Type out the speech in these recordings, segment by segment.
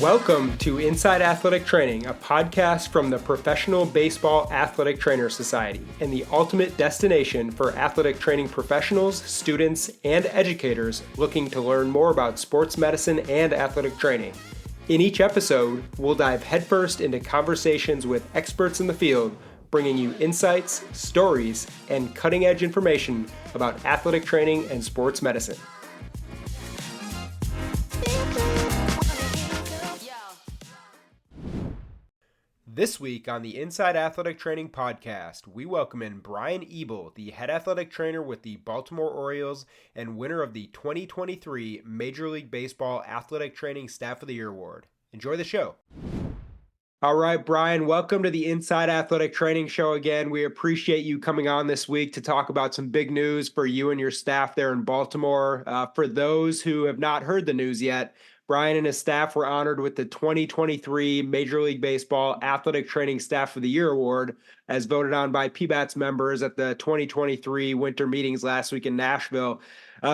Welcome to Inside Athletic Training, a podcast from the Professional Baseball Athletic Trainer Society and the ultimate destination for athletic training professionals, students, and educators looking to learn more about sports medicine and athletic training. In each episode, we'll dive headfirst into conversations with experts in the field, bringing you insights, stories, and cutting-edge information about athletic training and sports medicine. This week on the Inside Athletic Training podcast, we welcome in Brian Ebel, the head athletic trainer with the Baltimore Orioles and winner of the 2023 Major League Baseball Athletic Training Staff of the Year Award. Enjoy the show. All right, Brian, welcome to the Inside Athletic Training Show again. We appreciate you coming on this week to talk about some big news for you and your staff there in Baltimore. For those who have not heard the news yet, Brian and his staff were honored with the 2023 Major League Baseball Athletic Training Staff of the Year Award, as voted on by PBATS members at the 2023 Winter Meetings last week in Nashville.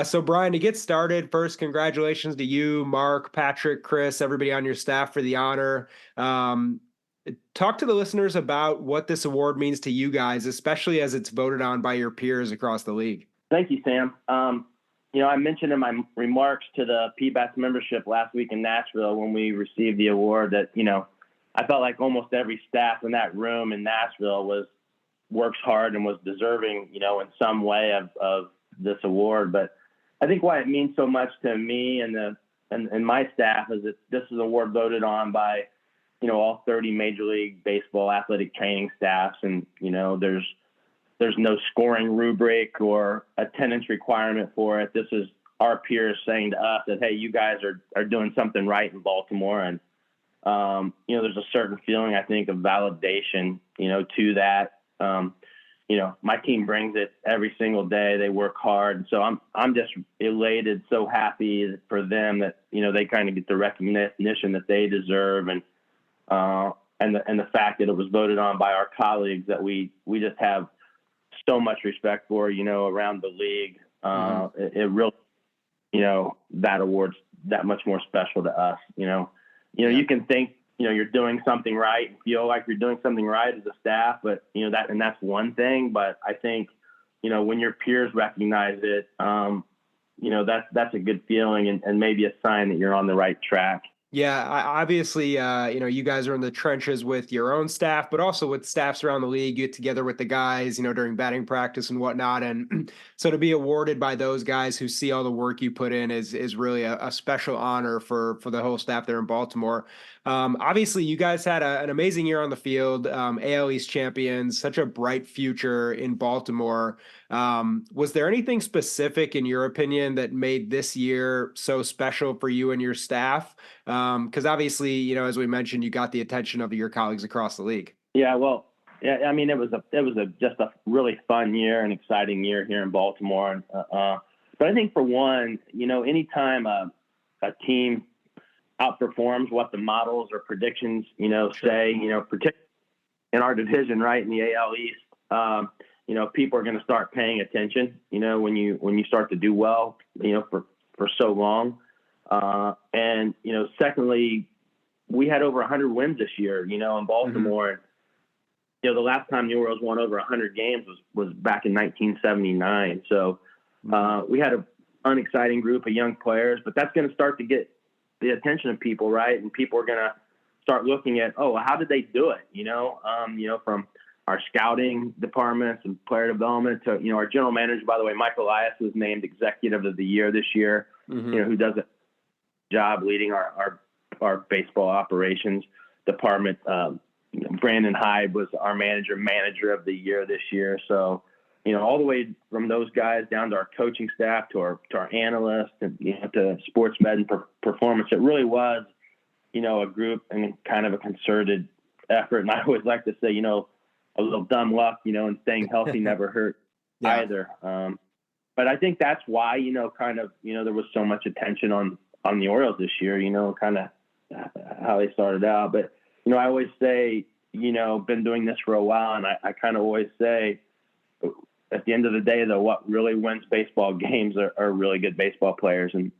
So, Brian, to get started, first, congratulations to you, Mark, Patrick, Chris, everybody on your staff for the honor. Talk to the listeners about what this award means to you guys, especially as it's voted on by your peers across the league. Thank you, Sam. I mentioned in my remarks to the PBATS membership last week in Nashville when we received the award that, I felt like almost every staff in that room in Nashville works hard and was deserving, in some way of this award. But I think why it means so much to me and my staff is that this is an award voted on by, all 30 Major League Baseball athletic training staffs. And, there's no scoring rubric or attendance requirement for it. This is our peers saying to us that, hey, you guys are doing something right in Baltimore. And, there's a certain feeling, I think, of validation, to that. My team brings it every single day. They work hard. So I'm just elated, so happy for them that, they kind of get the recognition that they deserve. And the fact that it was voted on by our colleagues that we just have so much respect for, around the league. It really, that award's that much more special to us. You can think, you're doing something right and feel like you're doing something right as a staff, but that's one thing. But I think, when your peers recognize it, that's a good feeling and maybe a sign that you're on the right track. Yeah, obviously, you guys are in the trenches with your own staff, but also with staffs around the league. You get together with the guys, during batting practice and whatnot. And so to be awarded by those guys who see all the work you put in is really a special honor for the whole staff there in Baltimore. Obviously, you guys had an amazing year on the field, AL East champions, such a bright future in Baltimore. Was there anything specific, in your opinion, that made this year so special for you and your staff? Because obviously, as we mentioned, you got the attention of your colleagues across the league. Yeah, well, I mean, it was just a really fun year, an exciting year here in Baltimore. But I think for one, anytime a team outperforms what the models or predictions, say, particularly in our division, right, in the AL East, people are going to start paying attention, when you start to do well, for so long. And, secondly, we had over 100 wins this year, in Baltimore. Mm-hmm. The last time the Orioles won over 100 games was back in 1979. So we had an unexciting group of young players, but that's going to start to get the attention of people, right? And people are going to start looking at, how did they do it? From our scouting departments and player development to, our general manager, by the way, Michael Elias was named Executive of the Year this year, mm-hmm. Who does a job leading our baseball operations department. Brandon Hyde was our manager of the year this year. So, all the way from those guys down to our coaching staff, to our analysts, and, to sports med and performance, it really was, a group and kind of a concerted effort. And I always like to say, a little dumb luck, and staying healthy never hurt either. But I think that's why, there was so much attention on the Orioles this year, kind of how they started out. But, I always say, been doing this for a while, and I kind of always say, at the end of the day, though, what really wins baseball games are really good baseball players. And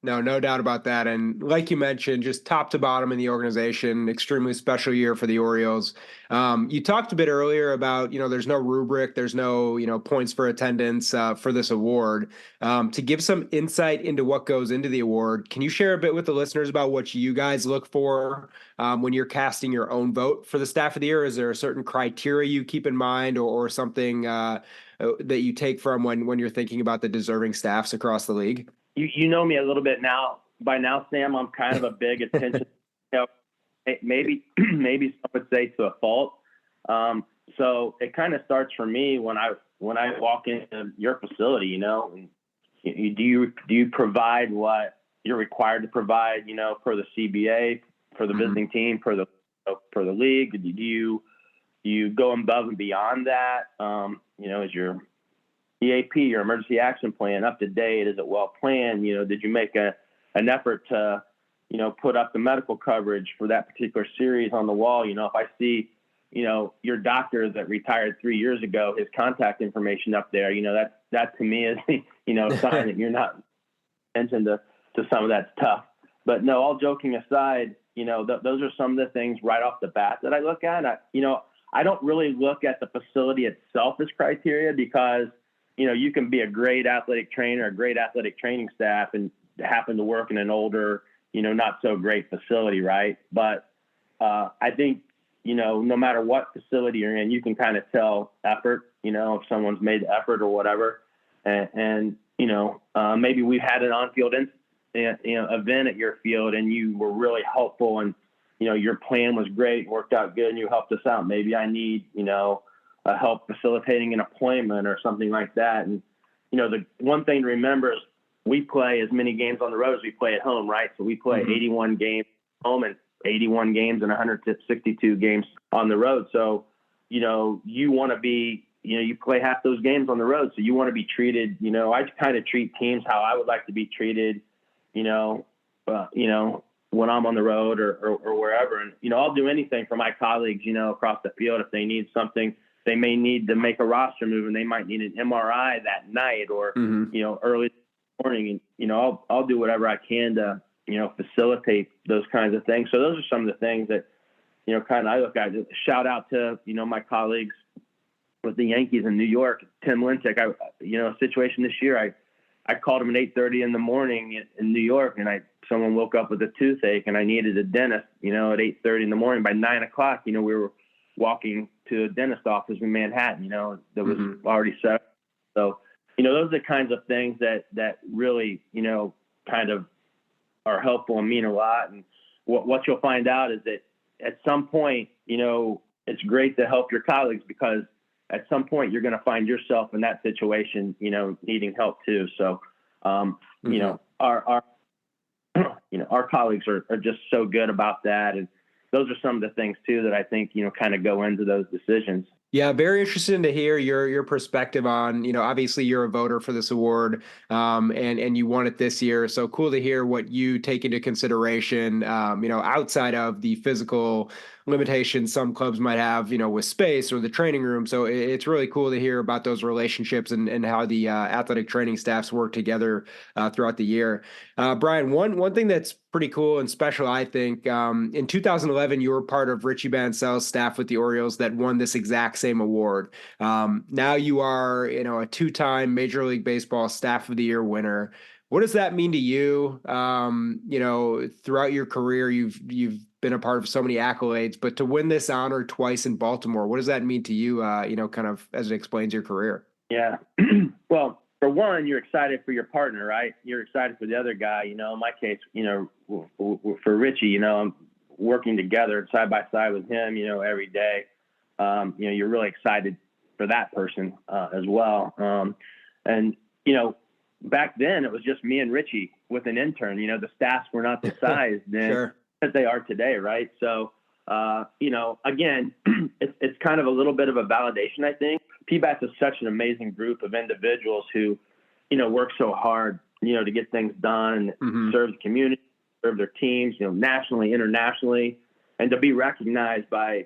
No doubt about that. And like you mentioned, just top to bottom in the organization, extremely special year for the Orioles. You talked a bit earlier about, there's no rubric, there's no, points for attendance for this award. To give some insight into what goes into the award, can you share a bit with the listeners about what you guys look for when you're casting your own vote for the staff of the year? Is there a certain criteria you keep in mind or something that you take from when you're thinking about the deserving staffs across the league? You know me a little bit now. By now, Sam, I'm kind of a big attention. Maybe some would say to a fault. So it kind of starts for me when I walk into your facility. And do you provide what you're required to provide? Per the CBA, for the visiting team, per the league. Do you go above and beyond that? Is your EAP, your emergency action plan, up to date? Is it well planned? Did you make an effort to, put up the medical coverage for that particular series on the wall? If I see, your doctor that retired 3 years ago, his contact information up there, that to me is, a sign that you're not attention to some of that stuff. But no, all joking aside, those are some of the things right off the bat that I look at. I don't really look at the facility itself as criteria because, you can be a great athletic trainer, a great athletic training staff, and happen to work in an older, not so great facility, right? But I think, no matter what facility you're in, you can kind of tell effort, if someone's made the effort or whatever. And maybe we've had an on-field event at your field and you were really helpful and, your plan was great, worked out good, and you helped us out. Maybe I need, help facilitating an appointment or something like that. And, the one thing to remember is we play as many games on the road as we play at home, right? So we play 81 games at home and 81 games and 162 games on the road. So, you want to be, you play half those games on the road. So you want to be treated, I kind of treat teams how I would like to be treated, when I'm on the road or wherever. And, I'll do anything for my colleagues, across the field. If they need something, they may need to make a roster move and they might need an MRI that night or, early morning. And, I'll do whatever I can to, facilitate those kinds of things. So those are some of the things that, kind of I look at. Shout out to, my colleagues with the Yankees in New York, Tim Lintic. A situation this year, I called him at 8:30 in the morning in New York, and someone woke up with a toothache, and I needed a dentist. At 8:30 in the morning. By 9 o'clock, we were walking to a dentist office in Manhattan. That was already set up. So, those are the kinds of things that really, kind of are helpful and mean a lot. And what you'll find out is that at some point, it's great to help your colleagues because at some point you're going to find yourself in that situation, needing help too. So, our colleagues are just so good about that. And those are some of the things too that I think, kind of go into those decisions. Yeah, very interesting to hear your perspective on, obviously you're a voter for this award, and you won it this year. So cool to hear what you take into consideration, outside of the physical limitations some clubs might have, with space or the training room. So it's really cool to hear about those relationships and how the athletic training staffs work together throughout the year. Brian, one thing that's pretty cool and special, I think, in 2011, you were part of Richie Bancel's staff with the Orioles that won this exact same award. Now you are, a two-time Major League Baseball Staff of the Year winner. What does that mean to you? Throughout your career, you've been a part of so many accolades, but to win this honor twice in Baltimore, what does that mean to you? Kind of as it explains your career. Yeah. Well, for one, you're excited for your partner, right? You're excited for the other guy. In my case, for Richie, I'm working together side by side with him, every day. You're really excited for that person as well. And, back then it was just me and Richie with an intern. The staffs were not the size then Sure. as they are today, right? So, again, it's kind of a little bit of a validation, I think. PBATS is such an amazing group of individuals who, work so hard, to get things done, serve the community, serve their teams, nationally, internationally, and to be recognized by,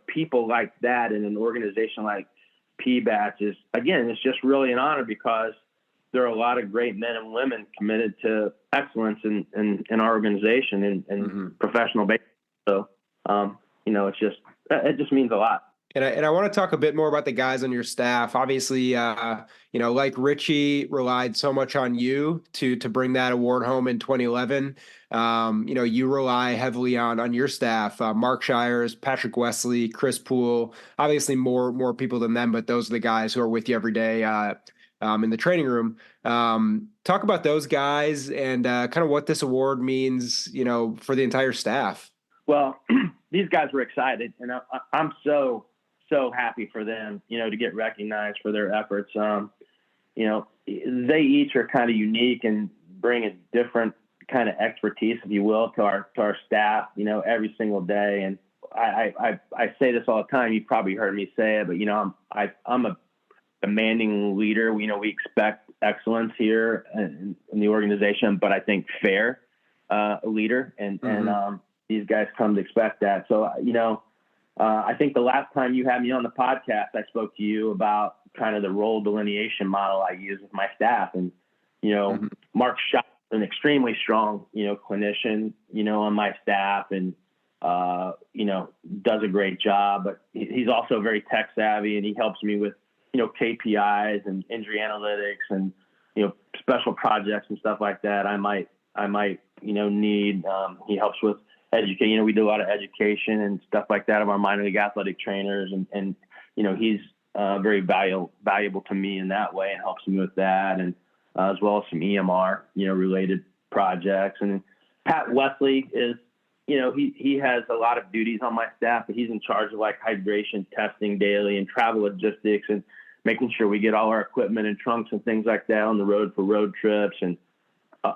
people like that in an organization like PBATS is, again, it's just really an honor because, there are a lot of great men and women committed to excellence in our organization and professional baseball. So, it just means a lot. And I want to talk a bit more about the guys on your staff. Obviously, like Richie relied so much on you to bring that award home in 2011. You rely heavily on your staff, Mark Shires, Patrick Wesley, Chris Poole, obviously more people than them, but those are the guys who are with you every day in the training room. Talk about those guys and kind of what this award means, for the entire staff. Well, these guys were excited, and I'm so happy for them, to get recognized for their efforts. They each are kind of unique and bring a different kind of expertise, if you will, to our staff, every single day. And I say this all the time. You've probably heard me say it, but I'm a demanding leader. We expect excellence here in the organization, but I think fair leader, and these guys come to expect that. So I think the last time you had me on the podcast, I spoke to you about kind of the role delineation model I use with my staff. And, Mark Shot, an extremely strong, clinician, on my staff and, does a great job, but he's also very tech savvy, and he helps me with, KPIs and injury analytics and, special projects and stuff like that. I might, need, he helps with education. We do a lot of education and stuff like that of our minor league athletic trainers. And he's very valuable to me in that way and helps me with that. And as well as some EMR, related projects. And Pat Wesley is, he has a lot of duties on my staff, but he's in charge of like hydration testing daily and travel logistics and making sure we get all our equipment and trunks and things like that on the road for road trips, and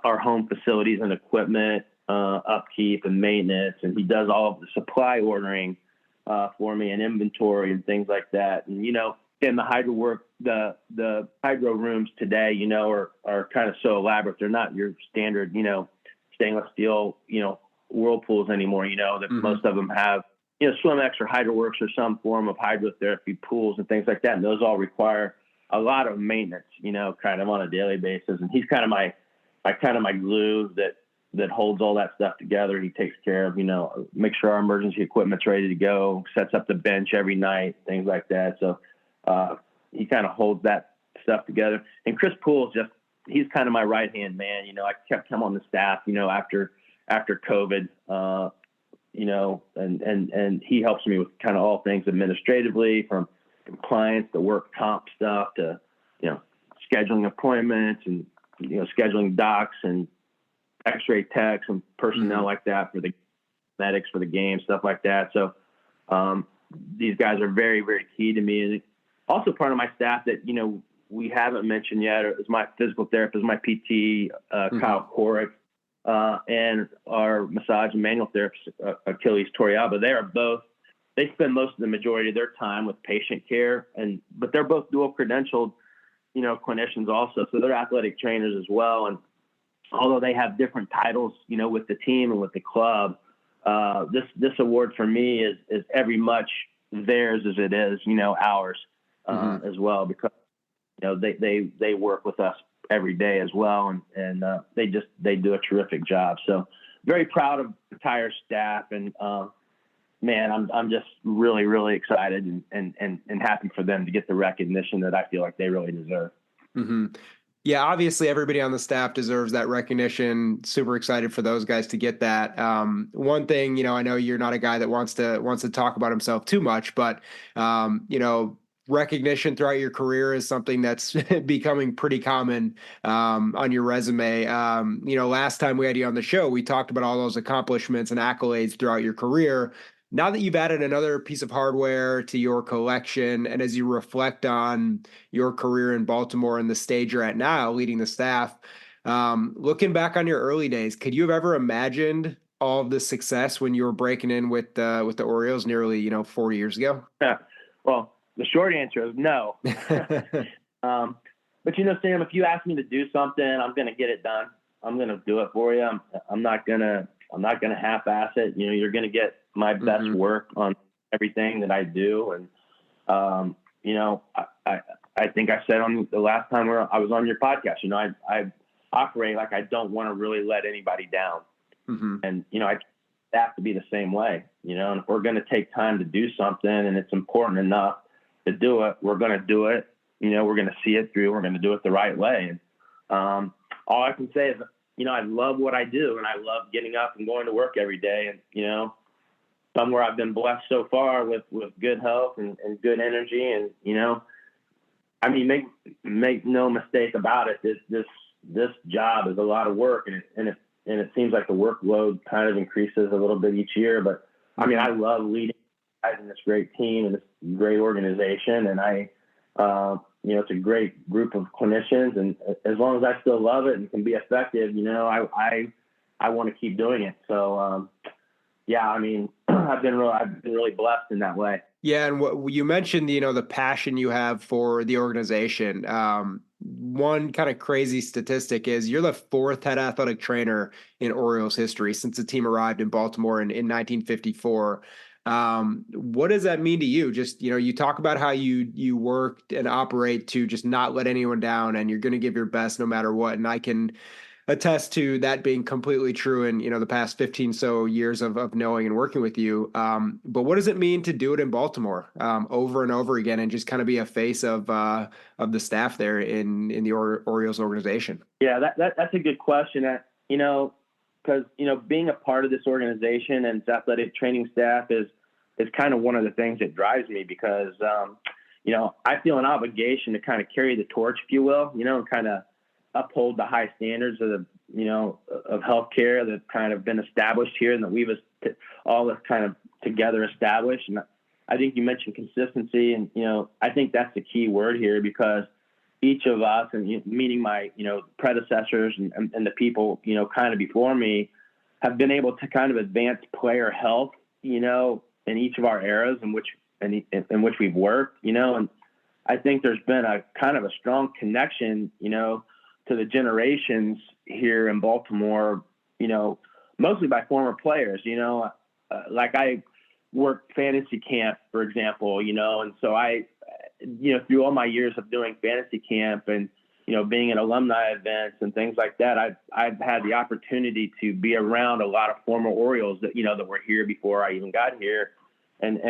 our home facilities and equipment upkeep and maintenance. And he does all of the supply ordering for me and inventory and things like that. And, in the hydro work, the hydro rooms today, are kind of so elaborate. They're not your standard, stainless steel, whirlpools anymore, that most of them have, SwimX or HydroWorks or some form of hydrotherapy pools and things like that. And those all require a lot of maintenance, kind of on a daily basis. And he's kind of my glue that holds all that stuff together. He takes care of, make sure our emergency equipment's ready to go, sets up the bench every night, things like that. So he kind of holds that stuff together. And Chris Poole he's kind of my right-hand man. I kept him on the staff, after COVID, and he helps me with kind of all things administratively, from compliance to work comp stuff to, scheduling appointments and, scheduling docs and x-ray techs and personnel like that for the medics for the game, stuff like that. So these guys are very, very key to me. And also part of my staff that, we haven't mentioned yet is my physical therapist, my PT, Kyle Korick, and our massage and manual therapist, Achilles Toriaba. They spend most of the majority of their time with patient care, but they're both dual credentialed, clinicians also. So they're athletic trainers as well. And although they have different titles, with the team and with the club, this award for me is every much theirs as it is, ours as well, because, they work with us every day as well. And they do a terrific job. So very proud of the entire staff, and man, I'm just really, really excited and happy for them to get the recognition that I feel like they really deserve. Mm-hmm. Yeah, obviously everybody on the staff deserves that recognition. Super excited for those guys to get that. One thing, I know you're not a guy that wants to talk about himself too much, but recognition throughout your career is something that's becoming pretty common on your resume. Last time we had you on the show, we talked about all those accomplishments and accolades throughout your career. Now that you've added another piece of hardware to your collection, and as you reflect on your career in Baltimore and the stage you're at now, leading the staff, looking back on your early days, could you have ever imagined all of this success when you were breaking in with the Orioles nearly, 40 years ago? Yeah. Well, the short answer is no. But Sam, if you ask me to do something, I'm going to get it done. I'm going to do it for you. I'm not going to half-ass it. You're going to get my best work on everything that I do. And, I think I said on the last time I was on your podcast, I operate like I don't want to really let anybody down. Mm-hmm. And, I have to be the same way, and if we're going to take time to do something and it's important enough to do it, we're going to do it. We're going to see it through. We're going to do it the right way. And all I can say is, I love what I do, and I love getting up and going to work every day. And, somewhere I've been blessed so far with good health and good energy. And, I mean, make no mistake about it. This job is a lot of work, and it seems like the workload kind of increases a little bit each year. But I mean, I love leading this great team and this great organization, and it's a great group of clinicians. And as long as I still love it and can be effective, I want to keep doing it. So, yeah, I mean, I've been really blessed in that way. Yeah, and what you mentioned, the passion you have for the organization. One kind of crazy statistic is you're the fourth head athletic trainer in Orioles history since the team arrived in Baltimore in 1954. What does that mean to you? Just, you talk about how you work and operate to just not let anyone down, and you're going to give your best no matter what. And I can attest to that being completely true in, the past 15 so years of knowing and working with you. But what does it mean to do it in Baltimore over and over again and just kind of be a face of the staff there in the Orioles organization? Yeah, that's a good question. Because, being a part of this organization and its athletic training staff is kind of one of the things that drives me, because, I feel an obligation to kind of carry the torch, if you will, and kind of uphold the high standards of of healthcare that kind of been established here and that we've all kind of together established. And I think you mentioned consistency, and, I think that's the key word here, because each of us, and meaning my, predecessors and the people, kind of before me, have been able to kind of advance player health, in each of our eras in which we've worked, and I think there's been a kind of a strong connection, to the generations here in Baltimore, mostly by former players, like I worked fantasy camp, for example, and so I, through all my years of doing fantasy camp and, being at alumni events and things like that, I've had the opportunity to be around a lot of former Orioles that, that were here before I even got here, and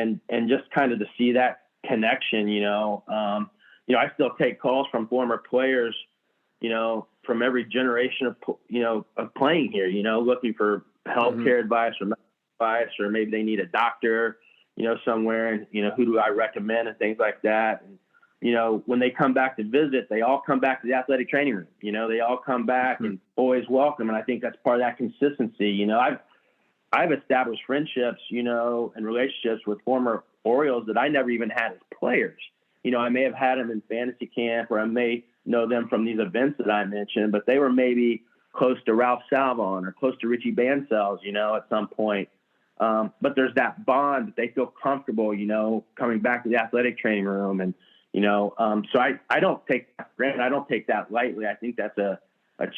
just kind of to see that connection, I still take calls from former players, from every generation of playing here, looking for healthcare advice or medical advice, or maybe they need a doctor, somewhere, and, who do I recommend and things like that. And, when they come back to visit, they all come back to the athletic training room, they all come back and always welcome. And I think that's part of that consistency. I've established friendships, and relationships with former Orioles that I never even had as players. I may have had them in fantasy camp, or I may know them from these events that I mentioned, but they were maybe close to Ralph Salvon or close to Richie Bancels, at some point. But there's that bond that they feel comfortable, coming back to the athletic training room. And, so I don't take that for granted. I don't take that lightly. I think that's a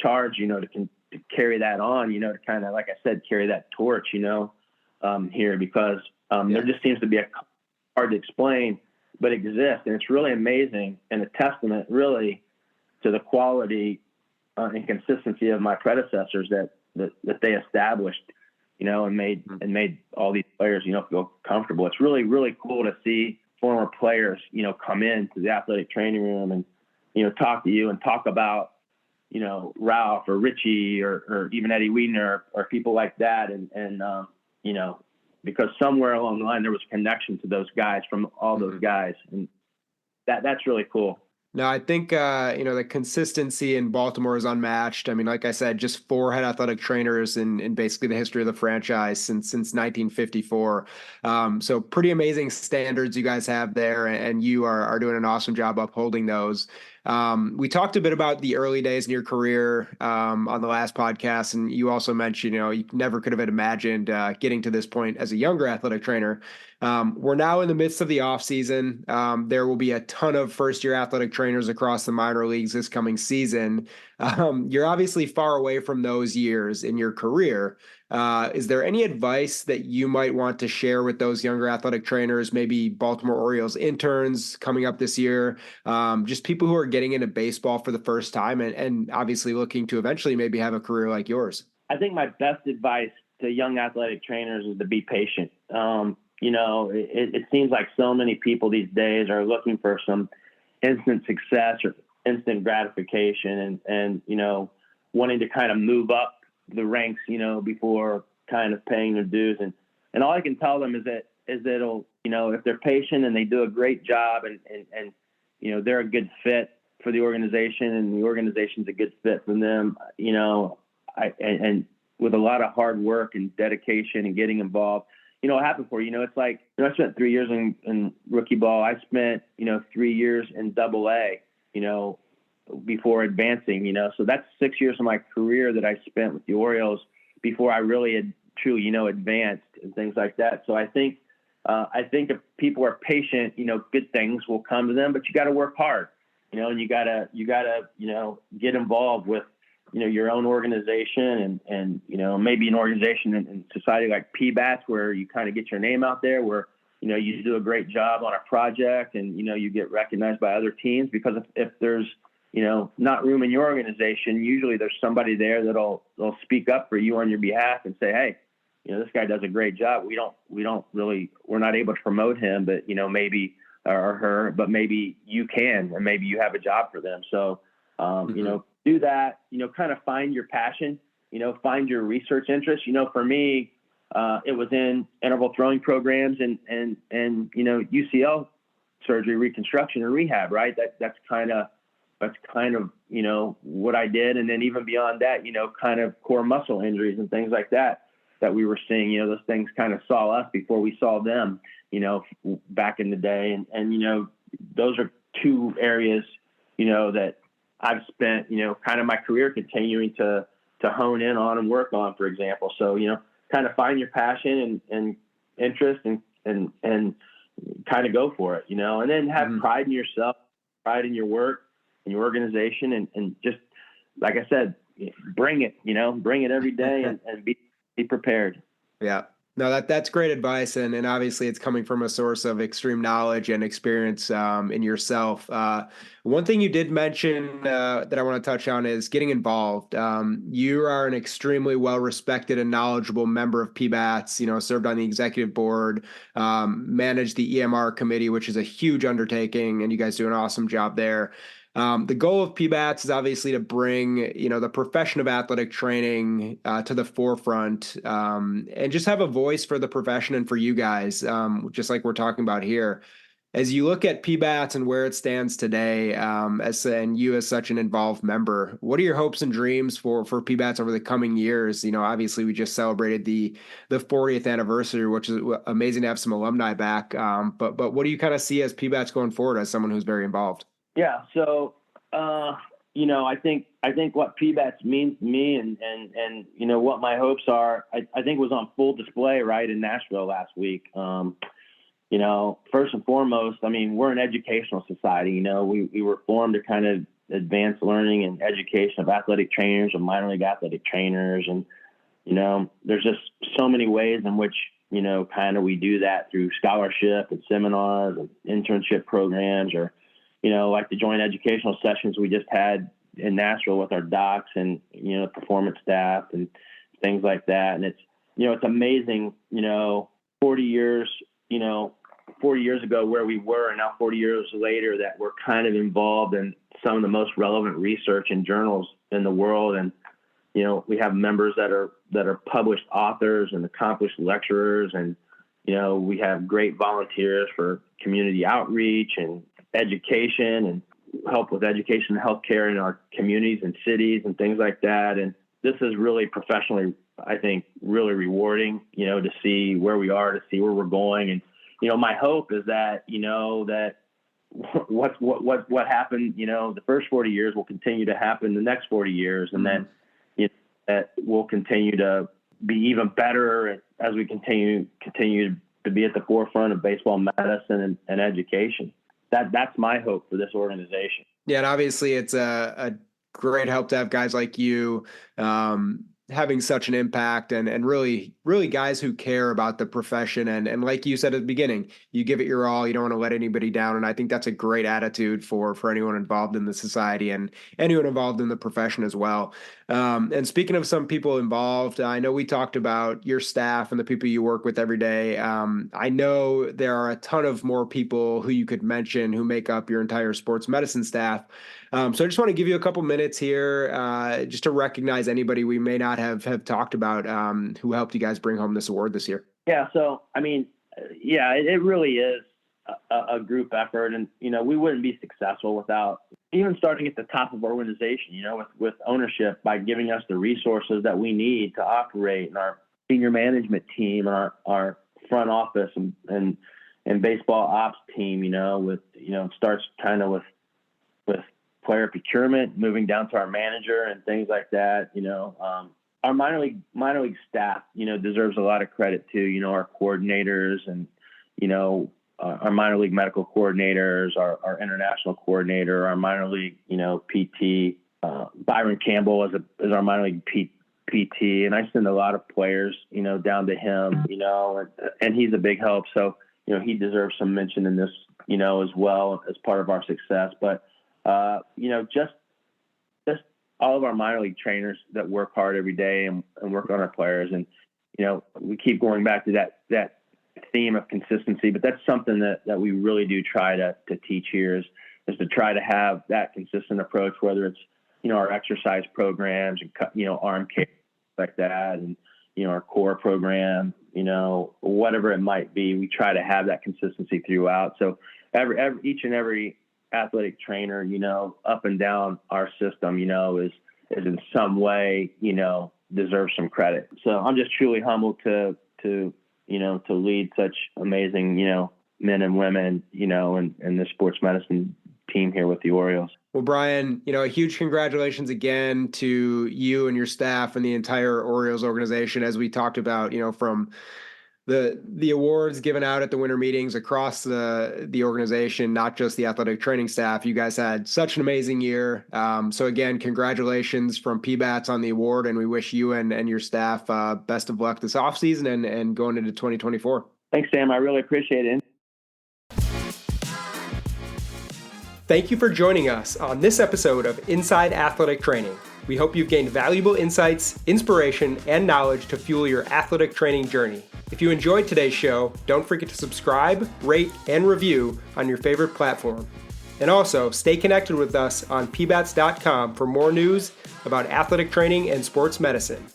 charge, to carry that on, to kind of, like I said, carry that torch, here, because there just seems to be hard to explain, but exists. And it's really amazing, and a testament really to the quality and consistency of my predecessors that they established, and made all these players, feel comfortable. It's really, really cool to see former players, come into the athletic training room and, talk to you and talk about, Ralph or Richie or even Eddie Wiedner or people like that. And because somewhere along the line, there was a connection to those guys from all those guys. And that's really cool. No, I think, the consistency in Baltimore is unmatched. I mean, like I said, just four head athletic trainers in basically the history of the franchise since 1954. So pretty amazing standards you guys have there, and you are doing an awesome job upholding those. We talked a bit about the early days in your career on the last podcast, and you also mentioned, you never could have imagined getting to this point as a younger athletic trainer. We're now in the midst of the off season. There will be a ton of first-year athletic trainers across the minor leagues this coming season. You're obviously far away from those years in your career. Is there any advice that you might want to share with those younger athletic trainers, maybe Baltimore Orioles interns coming up this year, just people who are getting into baseball for the first time and obviously looking to eventually maybe have a career like yours? I think my best advice to young athletic trainers is to be patient. It seems like so many people these days are looking for some instant success or instant gratification and wanting to kind of move up the ranks, before kind of paying their dues. And all I can tell them is that it'll, if they're patient and they do a great job and they're a good fit for the organization and the organization's a good fit for them, and with a lot of hard work and dedication and getting involved, what happened for you, it's like, I spent 3 years in rookie ball. I spent, 3 years in AA, before advancing, so that's 6 years of my career that I spent with the Orioles before I really had truly, advanced and things like that. So I think if people are patient, good things will come to them, but you got to work hard, and you gotta, get involved with, your own organization and maybe an organization in society like PBATS where you kind of get your name out there, where, you do a great job on a project and, you get recognized by other teams, because if there's, not room in your organization, usually there's somebody there they'll speak up for you on your behalf and say, hey, this guy does a great job. We're not able to promote him, but, maybe, or her, but maybe you can, and maybe you have a job for them. So, do that, kind of find your passion, find your research interest. For me, it was in interval throwing programs and UCL surgery, reconstruction and rehab, right? That's kind of, what I did. And then even beyond that, kind of core muscle injuries and things like that we were seeing, those things kind of saw us before we saw them, back in the day. And those are two areas, that I've spent, kind of my career continuing to hone in on and work on, for example. So, kind of find your passion and interest and kind of go for it, and then have pride in yourself, pride in your work and your organization. And just, like I said, bring it every day and be prepared. Yeah. No, that's great advice. And obviously it's coming from a source of extreme knowledge and experience in yourself. One thing you did mention that I want to touch on is getting involved. You are an extremely well-respected and knowledgeable member of PBATS, served on the executive board, managed the EMR committee, which is a huge undertaking, and you guys do an awesome job there. The goal of PBATS is obviously to bring, the profession of athletic training to the forefront and just have a voice for the profession and for you guys, just like we're talking about here. As you look at PBATS and where it stands today, and you as such an involved member, what are your hopes and dreams for PBATS over the coming years? Obviously we just celebrated the 40th anniversary, which is amazing to have some alumni back. But what do you kind of see as PBATS going forward as someone who's very involved? Yeah. So, I think what PBATS means to me and what my hopes are, I think was on full display right in Nashville last week. First and foremost, we're an educational society. We were formed to kind of advance learning and education of athletic trainers and minor league athletic trainers. And, there's just so many ways in which, kind of we do that through scholarship and seminars and internship programs, or, like the joint educational sessions we just had in Nashville with our docs and, performance staff and things like that. And it's, it's amazing, 40 years ago where we were, and now 40 years later that we're kind of involved in some of the most relevant research and journals in the world. And, we have members that are published authors and accomplished lecturers. And, we have great volunteers for community outreach and education and help with education and healthcare in our communities and cities and things like that. And this is really professionally, I think, really rewarding, to see where we are, to see where we're going. And, my hope is that, that what happened, the first 40 years will continue to happen the next 40 years. And then that will continue to be even better as we continue to be at the forefront of baseball medicine and education. That's my hope for this organization. Yeah, and obviously it's a great help to have guys like you having such an impact and really, really guys who care about the profession. And like you said at the beginning, you give it your all. You don't want to let anybody down. And I think that's a great attitude for anyone involved in the society and anyone involved in the profession as well. And speaking of some people involved, I know we talked about your staff and the people you work with every day. I know there are a ton of more people who you could mention who make up your entire sports medicine staff. So I just want to give you a couple minutes here just to recognize anybody we may not have talked about who helped you guys bring home this award this year. Yeah. So, I mean, it really is a group effort. And, we wouldn't be successful without even starting at the top of our organization, with ownership by giving us the resources that we need to operate, and our senior management team and our front office and baseball ops team, starts kind of with player procurement, moving down to our manager and things like that. Our minor league staff, deserves a lot of credit too. Our coordinators and, our minor league medical coordinators, our international coordinator, our minor league, PT, Byron Campbell is our minor league PT. And I send a lot of players, down to him, and he's a big help. So, he deserves some mention in this, as well as part of our success. But, just all of our minor league trainers that work hard every day and work on our players. And, we keep going back to that theme of consistency, but that's something that we really do try to teach here is to try to have that consistent approach, whether it's, our exercise programs and, arm care like that. And, our core program, whatever it might be, we try to have that consistency throughout. So each and every athletic trainer, up and down our system, is in some way, deserves some credit. So I'm just truly humbled to lead such amazing, men and women, in the sports medicine team here with the Orioles. Well, Brian, a huge congratulations again to you and your staff and the entire Orioles organization. As we talked about, from the awards given out at the winter meetings across the organization, not just the athletic training staff. You guys had such an amazing year. So again, congratulations from PBATS on the award, and we wish you and your staff best of luck this offseason and going into 2024. Thanks, Sam. I really appreciate it. Thank you for joining us on this episode of Inside Athletic Training. We hope you've gained valuable insights, inspiration, and knowledge to fuel your athletic training journey. If you enjoyed today's show, don't forget to subscribe, rate, and review on your favorite platform. And also, stay connected with us on pbats.com for more news about athletic training and sports medicine.